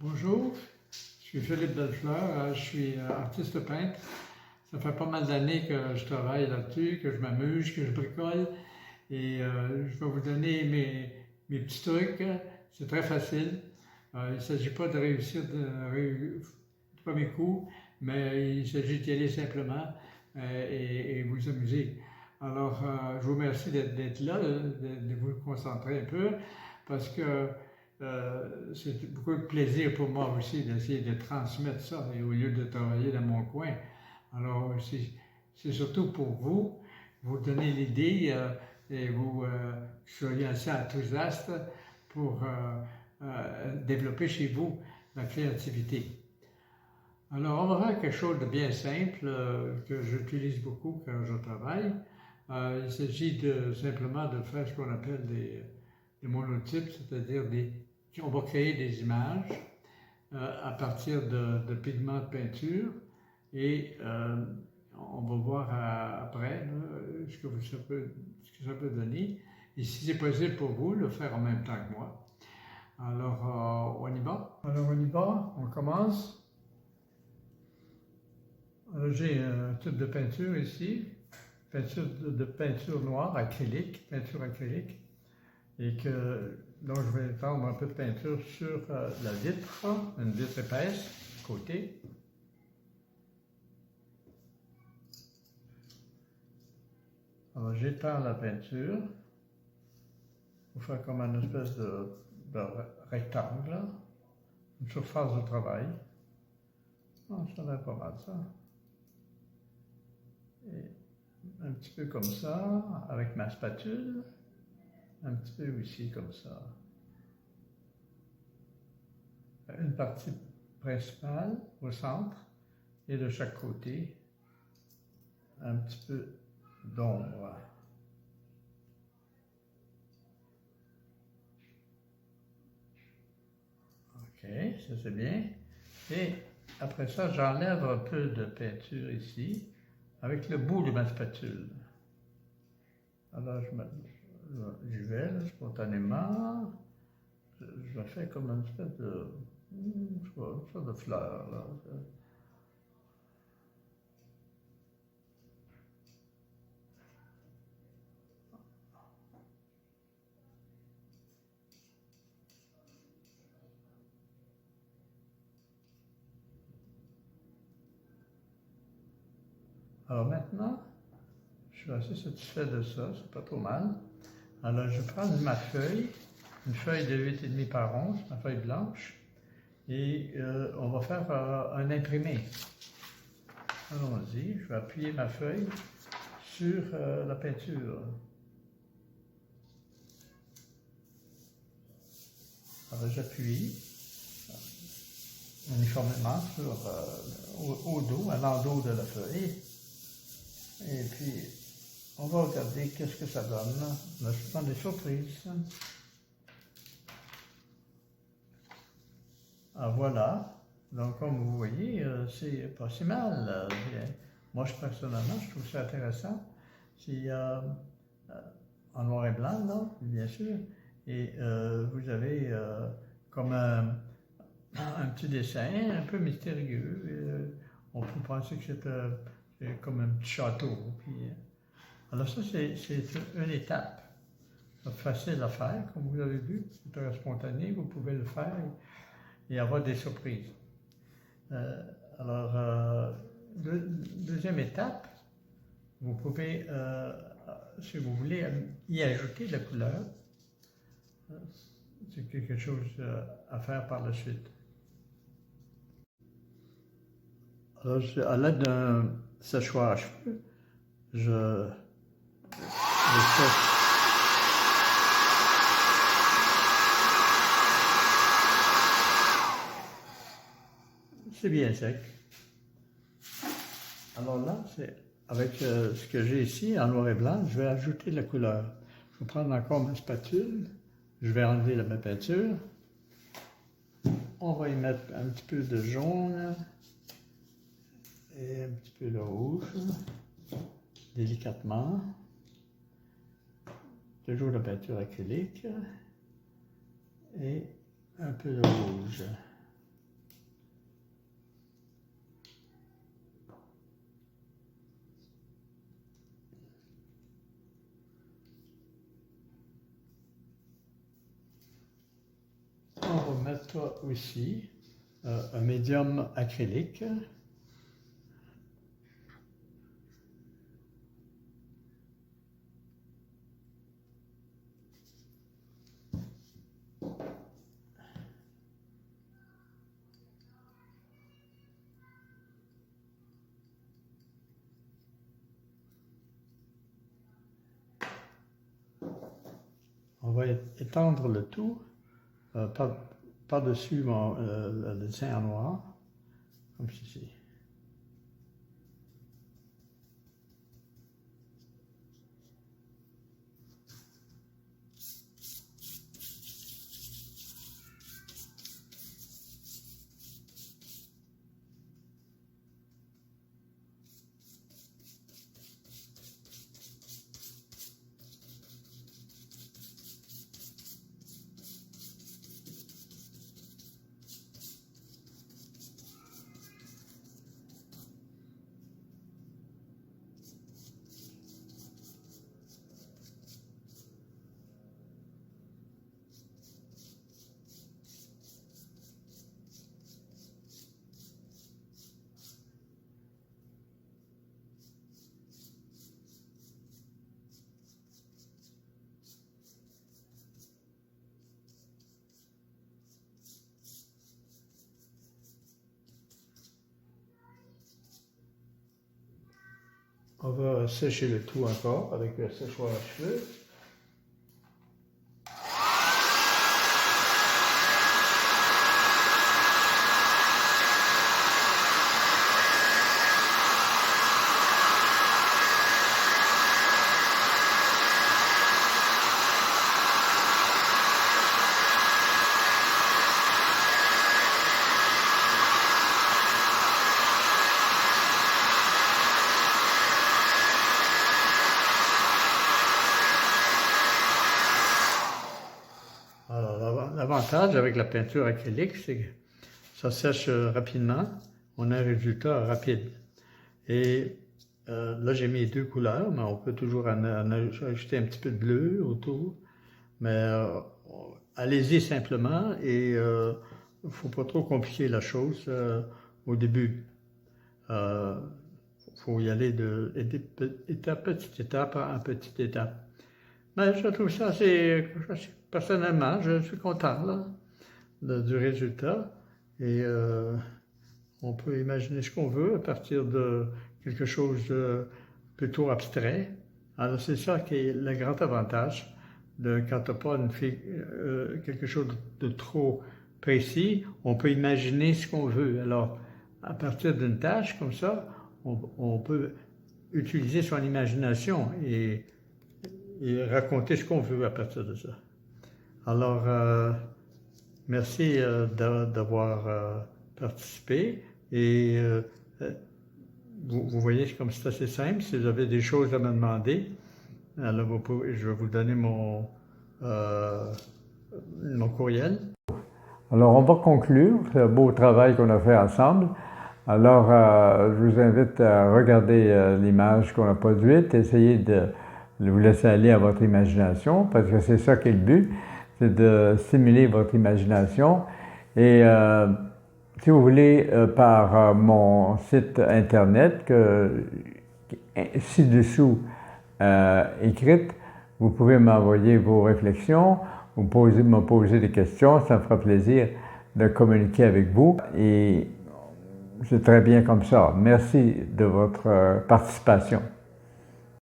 Bonjour, je suis Philippe Bellefleur, je suis artiste peintre. Ça fait pas mal d'années que je travaille là-dessus, que je m'amuse, que je bricole. Et je vais vous donner mes petits trucs. C'est très facile. Il ne s'agit pas de réussir du premier coup, mais il s'agit d'y aller simplement et vous amuser. Alors, je vous remercie d'être là, de vous concentrer un peu, parce que c'est beaucoup de plaisir pour moi aussi d'essayer de transmettre ça, et au lieu de travailler dans mon coin. Alors, c'est surtout pour vous donner l'idée et vous soyez assez enthousiaste pour développer chez vous la créativité. Alors, on va faire quelque chose de bien simple que j'utilise beaucoup quand je travaille. Il s'agit simplement de faire ce qu'on appelle des monotypes, c'est-à-dire on va créer des images à partir de pigments de peinture et on va voir après là, ce que ça peut donner. Et si c'est possible pour vous, le faire en même temps que moi. Alors, on y va? Alors, on y va, on commence. J'ai un tube de peinture ici, peinture noire, acrylique, peinture acrylique, et donc je vais prendre un peu de peinture sur la vitre, une vitre épaisse, côté. Alors j'étends la peinture pour faire comme une espèce de rectangle, une surface de travail. Ça va pas mal ça. Et un petit peu comme ça, avec ma spatule, un petit peu aussi comme ça. Une partie principale au centre et de chaque côté, un petit peu d'ombre. Ok, ça c'est bien. Et après ça, j'enlève un peu de peinture ici avec le bout de ma spatule. Alors j'y vais là, spontanément. Je fais comme une espèce de, une sorte de fleur là. Alors maintenant, je suis assez satisfait de ça, c'est pas trop mal. Alors je prends ma feuille, une feuille de 8,5 par 11, ma feuille blanche, et on va faire un imprimé. Allons-y, je vais appuyer ma feuille sur la peinture. Alors j'appuie uniformément au dos, à l'endos de la feuille. Et puis, on va regarder qu'est-ce que ça donne. On a souvent des surprises. Ah, voilà. Donc, comme vous voyez, c'est pas si mal. Moi, personnellement, je trouve ça intéressant. C'est en noir et blanc, là, bien sûr. Et vous avez comme un petit dessin un peu mystérieux. On peut penser que c'est comme un petit château. Puis, alors ça, c'est une étape. C'est facile à faire, comme vous l'avez vu. C'est très spontané, vous pouvez le faire et avoir des surprises. Deuxième étape, vous pouvez, si vous voulez, y ajouter de la couleur. C'est quelque chose à faire par la suite. Alors, à l'aide d'un séchoir à cheveux, je sèche. C'est bien sec. Alors là, avec ce que j'ai ici, en noir et blanc, je vais ajouter de la couleur. Je vais prendre encore ma spatule, je vais enlever ma peinture. On va y mettre un petit peu de jaune et un petit peu de rouge, délicatement. Toujours de peinture acrylique et un peu de rouge. ça aussi, un médium acrylique. On va étendre le tout par-dessus le dessin en noir, comme ceci. On va sécher le tout encore avec le séchoir à cheveux. L'avantage avec la peinture acrylique, c'est que ça sèche rapidement, on a un résultat rapide. Et là, j'ai mis 2 couleurs, mais on peut toujours en ajouter un petit peu de bleu autour. Mais allez-y simplement et il ne faut pas trop compliquer la chose au début. Il faut y aller petite étape en petite étape. Mais je trouve ça personnellement, je suis content là, du résultat. Et on peut imaginer ce qu'on veut à partir de quelque chose de plutôt abstrait. Alors c'est ça qui est le grand avantage quand tu n'as pas quelque chose de trop précis, on peut imaginer ce qu'on veut. Alors, à partir d'une tâche comme ça, on peut utiliser son imagination et raconter ce qu'on veut à partir de ça. Alors, merci d'avoir participé et vous voyez comme c'est assez simple. Si vous avez des choses à me demander, alors je vais vous donner mon courriel. Alors, on va conclure ce beau travail qu'on a fait ensemble. Alors, je vous invite à regarder l'image qu'on a produite, essayer de vous laisser aller à votre imagination, parce que c'est ça qui est le but, c'est de stimuler votre imagination. Et si vous voulez, par mon site internet, ci-dessous écrite, vous pouvez m'envoyer vos réflexions, me poser des questions, ça me fera plaisir de communiquer avec vous. Et c'est très bien comme ça. Merci de votre participation.